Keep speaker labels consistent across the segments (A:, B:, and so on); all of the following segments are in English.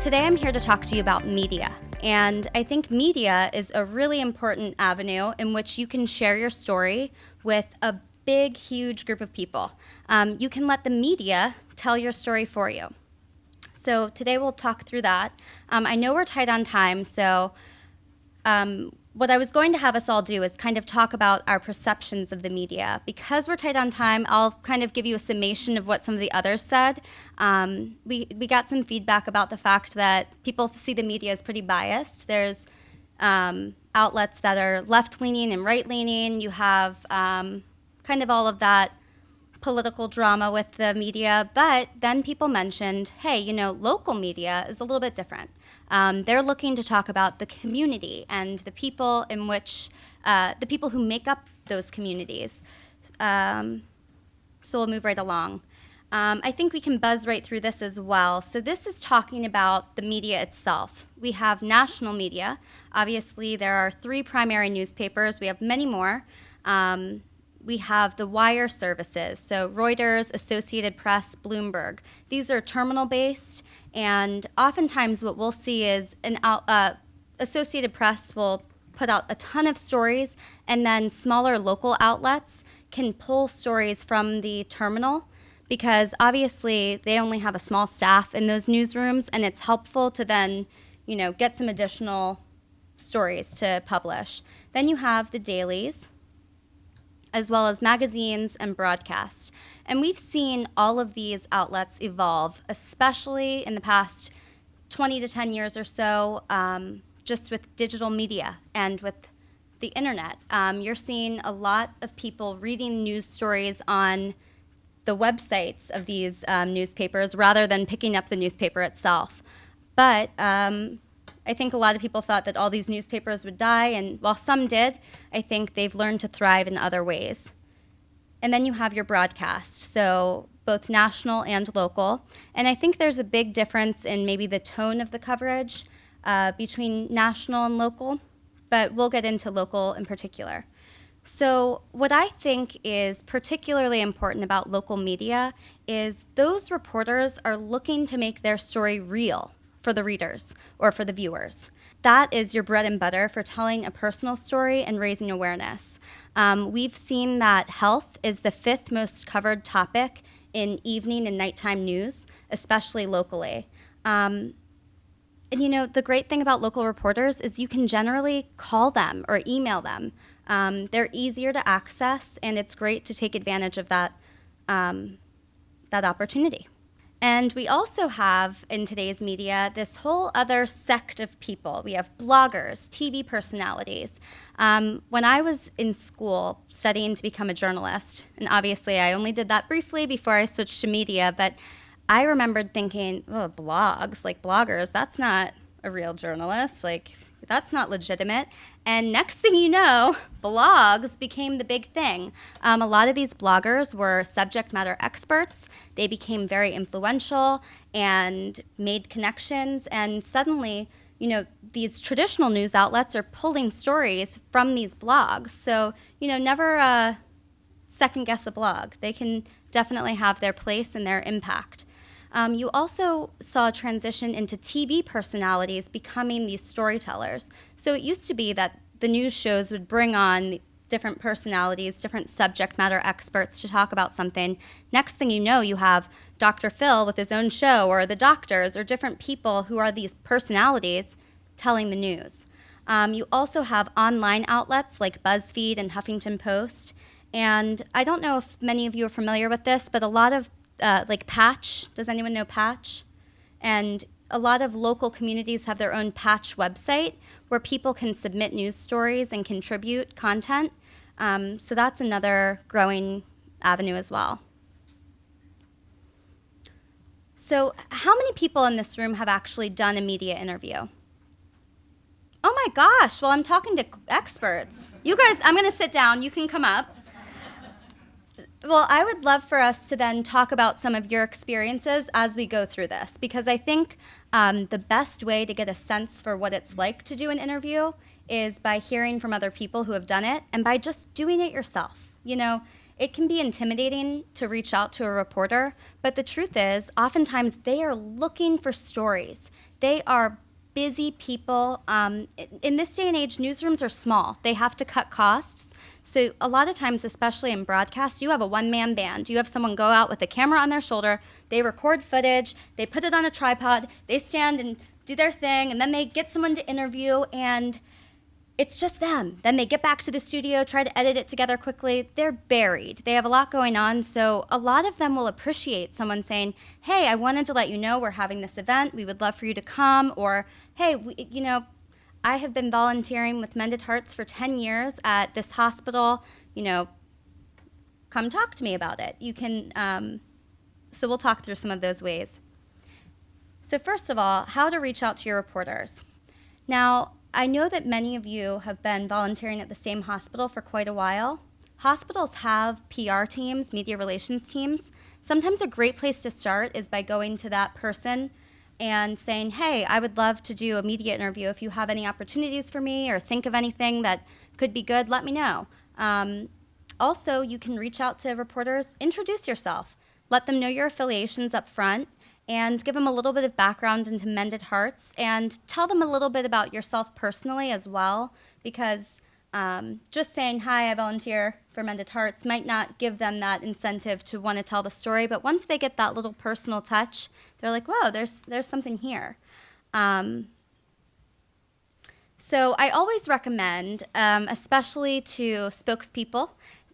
A: Today I'm here to talk to you about media. And I think media is a really important avenue in which you can share your story with a big, huge group of people. You can let the media tell your story for you. So today we'll talk through that. I know we're tight on time, so what I was going to have us all do is kind of talk about our perceptions of the media. Because we're tight on time, I'll kind of give you a summation of what some of the others said. We got some feedback about the fact that people see the media as pretty biased. There's outlets that are left-leaning and right-leaning. You have kind of all of that political drama with the media, but then people mentioned, hey, local media is a little bit different. They're looking to talk about the community and the people in which, the people who make up those communities. So we'll move right along. I think we can buzz right through this as well. So this is talking about the media itself. We have national media. Obviously, there are 3 primary newspapers. We have many more. We have the wire services, so Reuters, Associated Press, Bloomberg. These are terminal-based, and oftentimes what we'll see is Associated Press will put out a ton of stories, and then smaller local outlets can pull stories from the terminal, because obviously they only have a small staff in those newsrooms, and it's helpful to then, get some additional stories to publish. Then you have the dailies, as well as magazines and broadcast. And we've seen all of these outlets evolve, especially in the past 20 to 10 years or so, just with digital media and with the internet. You're seeing a lot of people reading news stories on the websites of these newspapers rather than picking up the newspaper itself. But I think a lot of people thought that all these newspapers would die, and while some did, I think they've learned to thrive in other ways. And then you have your broadcast, so both national and local. And I think there's a big difference in maybe the tone of the coverage between national and local, but we'll get into local in particular. So what I think is particularly important about local media is those reporters are looking to make their story real for the readers or for the viewers. That is your bread and butter for telling a personal story and raising awareness. We've seen that health is the 5th most covered topic in evening and nighttime news, especially locally. And the great thing about local reporters is you can generally call them or email them. They're easier to access, and it's great to take advantage of that opportunity. And we also have, in today's media, this whole other sect of people. We have bloggers, TV personalities. When I was in school studying to become a journalist, and obviously I only did that briefly before I switched to media, but I remembered thinking, bloggers, that's not a real journalist. That's not legitimate. And next thing you know, blogs became the big thing. A lot of these bloggers were subject matter experts. They became very influential and made connections. And suddenly, these traditional news outlets are pulling stories from these blogs. So, never second guess a blog. They can definitely have their place and their impact. You also saw a transition into TV personalities becoming these storytellers. So it used to be that the news shows would bring on different personalities, different subject matter experts to talk about something. Next thing you know, you have Dr. Phil with his own show, or the doctors, or different people who are these personalities telling the news. You also have online outlets like BuzzFeed and Huffington Post. And I don't know if many of you are familiar with this, but a lot of like Patch. Does anyone know Patch? And a lot of local communities have their own Patch website where people can submit news stories and contribute content. So that's another growing avenue as well. So how many people in this room have actually done a media interview? Oh my gosh, well, I'm talking to experts. You guys, I'm going to sit down. You can come up. Well, I would love for us to then talk about some of your experiences as we go through this, because I think the best way to get a sense for what it's like to do an interview is by hearing from other people who have done it and by just doing it yourself. It can be intimidating to reach out to a reporter, but the truth is, oftentimes they are looking for stories. They are busy people. In this day and age, newsrooms are small. They have to cut costs. So a lot of times, especially in broadcast, you have a one-man band. You have someone go out with a camera on their shoulder, they record footage, they put it on a tripod, they stand and do their thing, and then they get someone to interview, and it's just them. Then they get back to the studio, try to edit it together quickly. They're buried. They have a lot going on. So a lot of them will appreciate someone saying, hey, I wanted to let you know we're having this event. We would love for you to come. Or, hey, I have been volunteering with Mended Hearts for 10 years at this hospital. Come talk to me about it. You can, so we'll talk through some of those ways. So first of all, how to reach out to your reporters. Now, I know that many of you have been volunteering at the same hospital for quite a while. Hospitals have PR teams, media relations teams. Sometimes a great place to start is by going to that person and saying, hey, I would love to do a media interview. If you have any opportunities for me or think of anything that could be good, let me know. Also, you can reach out to reporters, introduce yourself, let them know your affiliations up front, and give them a little bit of background into Mended Hearts, and tell them a little bit about yourself personally as well, because just saying, hi, I volunteer for Mended Hearts might not give them that incentive to want to tell the story, but once they get that little personal touch, they're like, whoa, there's something here. So I always recommend, especially to spokespeople,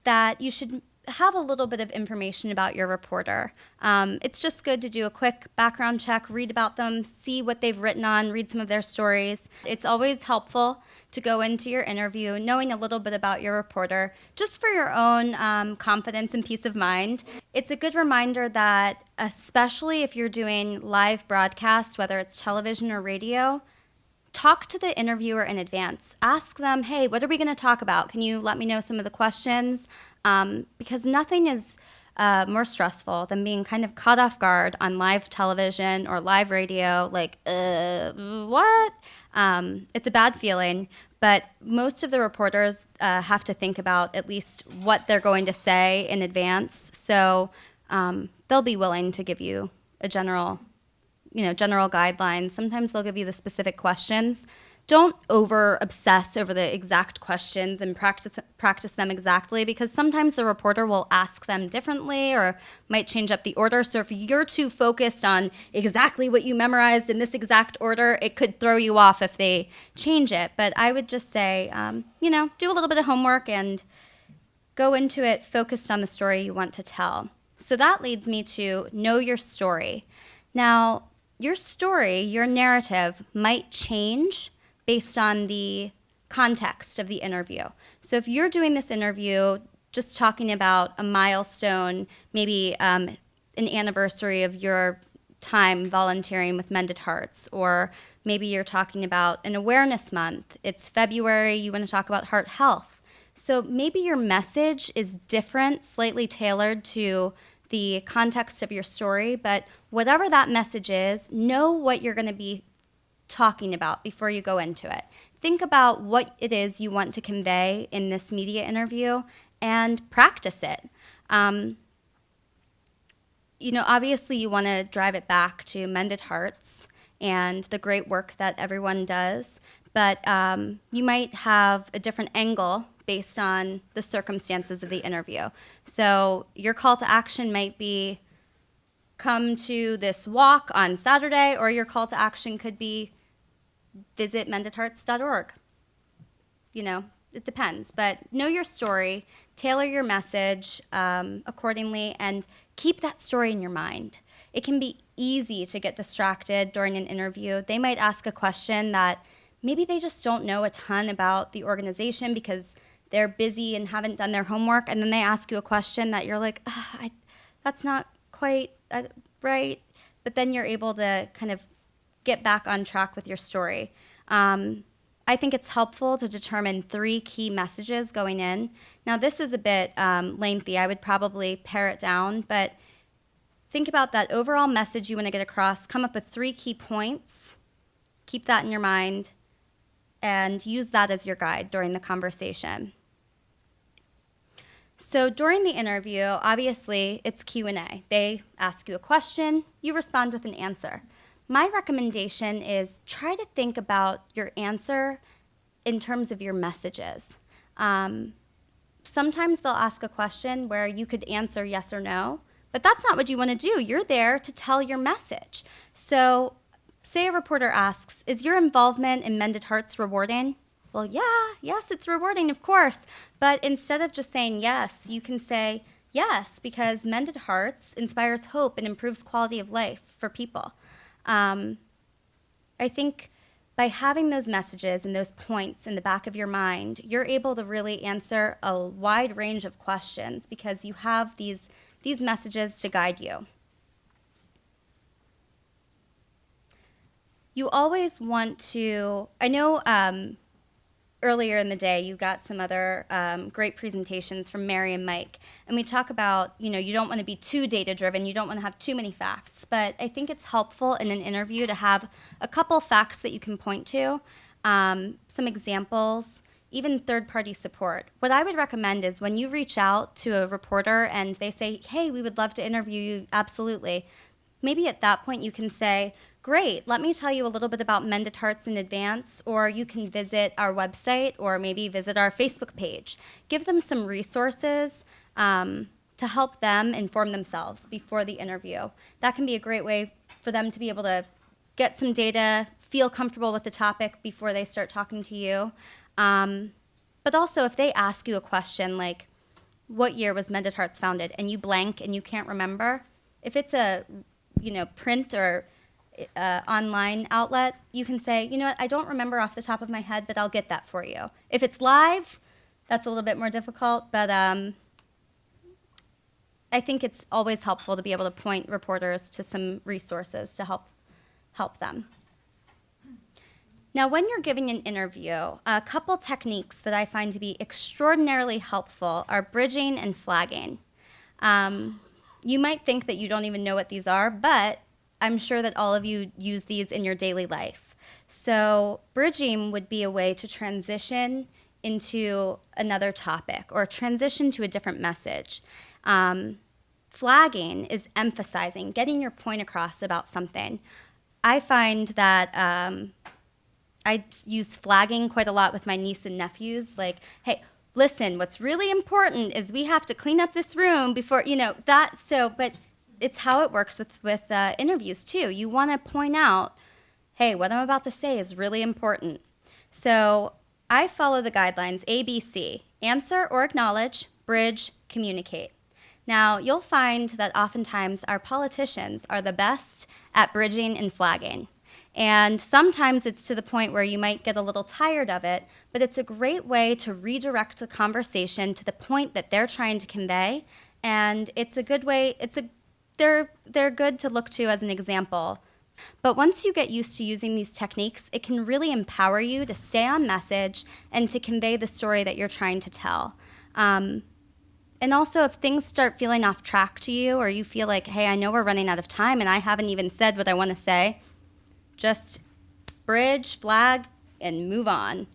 A: that you should have a little bit of information about your reporter. It's just good to do a quick background check, read about them, see what they've written on, read some of their stories. It's always helpful to go into your interview knowing a little bit about your reporter, just for your own confidence and peace of mind. It's a good reminder that, especially if you're doing live broadcasts, whether it's television or radio, talk to the interviewer in advance. Ask them, hey, what are we going to talk about? Can you let me know some of the questions? Because nothing is more stressful than being kind of caught off guard on live television or live radio, like, what? It's a bad feeling, but most of the reporters have to think about at least what they're going to say in advance, so they'll be willing to give you a general guidelines. Sometimes they'll give you the specific questions. Don't over-obsess over the exact questions and practice them exactly, because sometimes the reporter will ask them differently or might change up the order. So if you're too focused on exactly what you memorized in this exact order, it could throw you off if they change it. But I would just say, do a little bit of homework and go into it focused on the story you want to tell. So that leads me to know your story. Now, your story, your narrative might change based on the context of the interview. So if you're doing this interview just talking about a milestone, maybe an anniversary of your time volunteering with Mended Hearts, or maybe you're talking about an awareness month, it's February, you want to talk about heart health. So maybe your message is different, slightly tailored to the context of your story, but whatever that message is, know what you're going to be talking about before you go into it. Think about what it is you want to convey in this media interview and practice it. Obviously you want to drive it back to Mended Hearts and the great work that everyone does, but you might have a different angle based on the circumstances of the interview. So your call to action might be, come to this walk on Saturday, or your call to action could be, visit mendedhearts.org. It depends, but know your story, tailor your message accordingly, and keep that story in your mind. It can be easy to get distracted during an interview. They might ask a question that maybe they just don't know a ton about the organization because they're busy and haven't done their homework, and then they ask you a question that you're like, that's not quite right, but then you're able to kind of get back on track with your story. I think it's helpful to determine 3 key messages going in. Now, this is a bit lengthy. I would probably pare it down, but think about that overall message you want to get across. Come up with 3 key points. Keep that in your mind, and use that as your guide during the conversation. So during the interview, obviously, it's Q&A. They ask you a question, you respond with an answer. my recommendation is try to think about your answer in terms of your messages. Sometimes they'll ask a question where you could answer yes or no, but that's not what you want to do. You're there to tell your message. So say a reporter asks, is your involvement in Mended Hearts rewarding? Well, yes, it's rewarding, of course. But instead of just saying yes, you can say yes, because Mended Hearts inspires hope and improves quality of life for people. I think by having those messages and those points in the back of your mind, you're able to really answer a wide range of questions because you have these messages to guide you. You always want to, I know earlier in the day you got some other great presentations from Mary and Mike, and we talk about, you don't want to be too data-driven, you don't want to have too many facts, but I think it's helpful in an interview to have a couple facts that you can point to, some examples, even third-party support. What I would recommend is when you reach out to a reporter and they say, hey, we would love to interview you, absolutely, maybe at that point you can say, great, let me tell you a little bit about Mended Hearts in advance, or you can visit our website or maybe visit our Facebook page. Give them some resources to help them inform themselves before the interview. That can be a great way for them to be able to get some data, feel comfortable with the topic before they start talking to you. But also if they ask you a question like, what year was Mended Hearts founded? And you blank and you can't remember, if it's a print or online outlet, you can say, you know what, I don't remember off the top of my head, but I'll get that for you. If it's live, that's a little bit more difficult, but I think it's always helpful to be able to point reporters to some resources to help them. Now, when you're giving an interview, a couple techniques that I find to be extraordinarily helpful are bridging and flagging. You might think that you don't even know what these are, but I'm sure that all of you use these in your daily life. So bridging would be a way to transition into another topic or transition to a different message. Flagging is emphasizing, getting your point across about something. I find that I use flagging quite a lot with my niece and nephews, like, hey, listen, what's really important is we have to clean up this room before, but it's how it works with interviews too. You want to point out, hey, what I'm about to say is really important. So I follow the guidelines ABC: answer or acknowledge, bridge, communicate. Now you'll find that oftentimes our politicians are the best at bridging and flagging. And sometimes it's to the point where you might get a little tired of it, but it's a great way to redirect the conversation to the point that they're trying to convey. And it's a good way, they're good to look to as an example. But once you get used to using these techniques, it can really empower you to stay on message and to convey the story that you're trying to tell. And also, if things start feeling off track to you, or you feel like, hey, I know we're running out of time and I haven't even said what I want to say, just bridge, flag, and move on.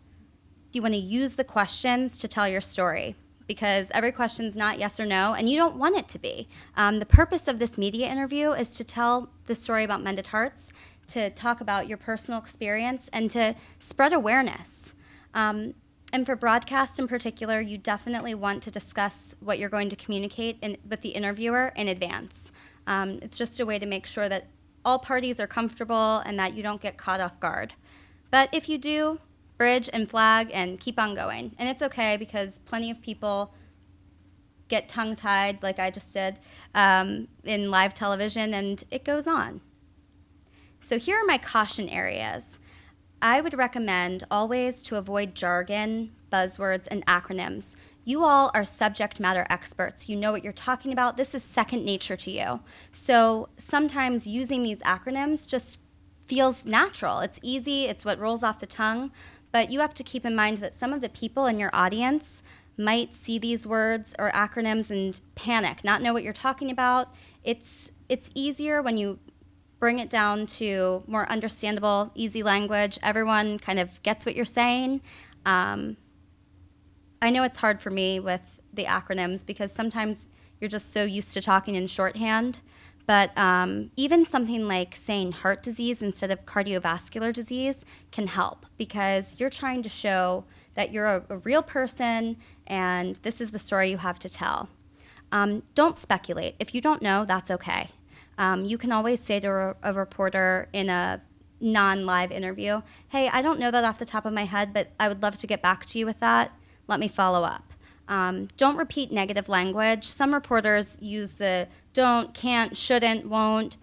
A: You want to use the questions to tell your story, because every question's not yes or no, and you don't want it to be. The purpose of this media interview is to tell the story about Mended Hearts, to talk about your personal experience, and to spread awareness. And for broadcast in particular, you definitely want to discuss what you're going to communicate with the interviewer in advance. It's just a way to make sure that all parties are comfortable and that you don't get caught off guard. But if you do, bridge and flag and keep on going. And it's okay, because plenty of people get tongue-tied like I just did in live television, and it goes on. So here are my caution areas. I would recommend always to avoid jargon, buzzwords, and acronyms. You all are subject matter experts. You know what you're talking about. This is second nature to you. So sometimes using these acronyms just feels natural. It's easy. It's what rolls off the tongue. But you have to keep in mind that some of the people in your audience might see these words or acronyms and panic, not know what you're talking about. It's easier when you bring it down to more understandable, easy language. Everyone kind of gets what you're saying. I know it's hard for me with the acronyms because sometimes you're just so used to talking in shorthand, But even something like saying heart disease instead of cardiovascular disease can help, because you're trying to show that you're a real person and this is the story you have to tell. Don't speculate. If you don't know, that's okay. You can always say to a reporter in a non-live interview, hey, I don't know that off the top of my head, but I would love to get back to you with that. Let me follow up. Don't repeat negative language. Some reporters use the don't, can't, shouldn't, won't.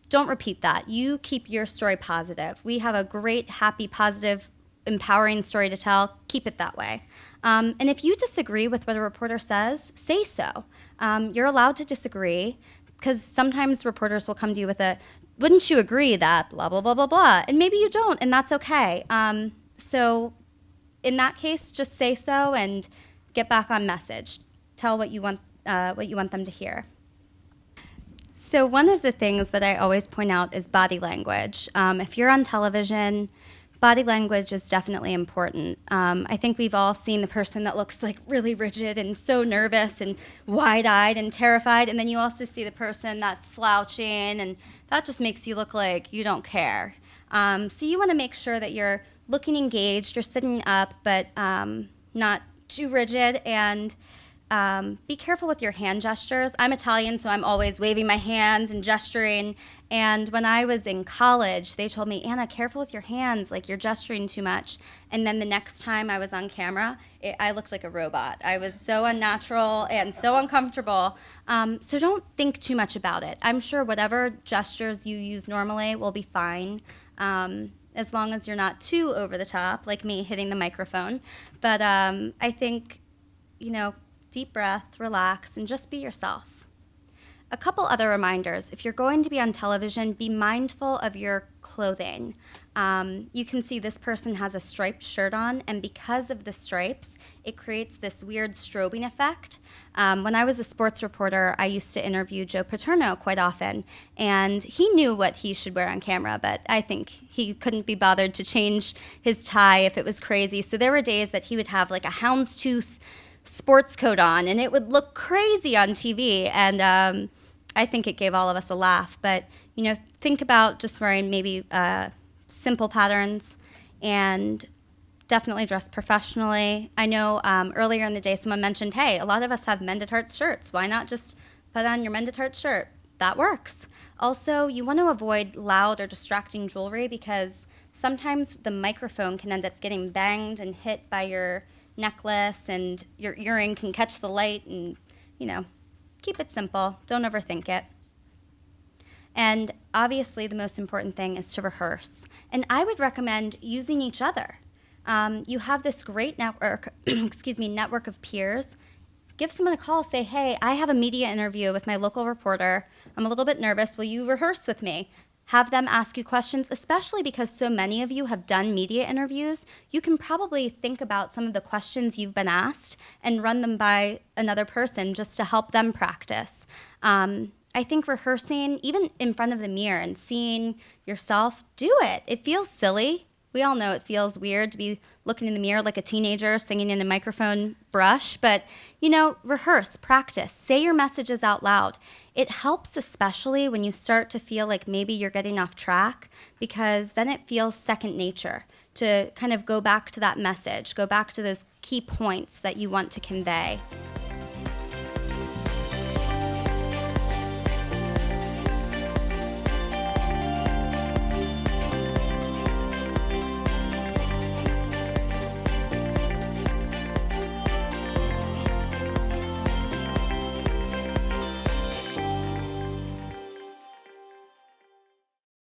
A: Don't repeat that. You keep your story positive. We have a great, happy, positive, empowering story to tell. Keep it that way. And if you disagree with what a reporter says, say so. You're allowed to disagree, because sometimes reporters will come to you with a, wouldn't you agree that blah, blah, blah, blah, blah. And maybe you don't, and that's okay. So in that case, just say so and get back on message. Tell what you want them to hear. So one of the things that I always point out is body language. If you're on television, body language is definitely important. I think we've all seen the person that looks like really rigid and so nervous and wide-eyed and terrified, and then you also see the person that's slouching, and that just makes you look like you don't care. So you want to make sure that you're looking engaged, you're sitting up, but not too rigid, and be careful with your hand gestures. I'm Italian, so I'm always waving my hands and gesturing. And when I was in college, they told me, Anna, careful with your hands, like you're gesturing too much. And then the next time I was on camera, I looked like a robot. I was so unnatural and so uncomfortable. So don't think too much about it. I'm sure whatever gestures you use normally will be fine, as long as you're not too over the top, like me hitting the microphone. But I think, deep breath, relax, and just be yourself. A couple other reminders. If you're going to be on television, be mindful of your clothing. You can see this person has a striped shirt on, and because of the stripes, it creates this weird strobing effect. When I was a sports reporter, I used to interview Joe Paterno quite often, and he knew what he should wear on camera, but I think he couldn't be bothered to change his tie if it was crazy. So there were days that he would have like a houndstooth sports coat on, and it would look crazy on TV, and I think it gave all of us a laugh. But think about just wearing maybe simple patterns, and definitely dress professionally. I know earlier in the day someone mentioned, hey, a lot of us have Mended Hearts shirts. Why not just put on your Mended Hearts shirt? That works. Also, you want to avoid loud or distracting jewelry, because sometimes the microphone can end up getting banged and hit by your necklace, and your earring can catch the light, and keep it simple. Don't overthink it. And obviously the most important thing is to rehearse, and I would recommend using each other. You have this great network network of peers. Give someone a call. Say, hey, I have a media interview with my local reporter. I'm a little bit nervous. Will you rehearse with me? Have them ask you questions, especially because so many of you have done media interviews. You can probably think about some of the questions you've been asked and run them by another person just to help them practice. I think rehearsing, even in front of the mirror and seeing yourself, do it. It feels silly. We all know it feels weird to be looking in the mirror like a teenager singing in a microphone brush, but rehearse, practice, say your messages out loud. It helps especially when you start to feel like maybe you're getting off track, because then it feels second nature to kind of go back to that message, go back to those key points that you want to convey.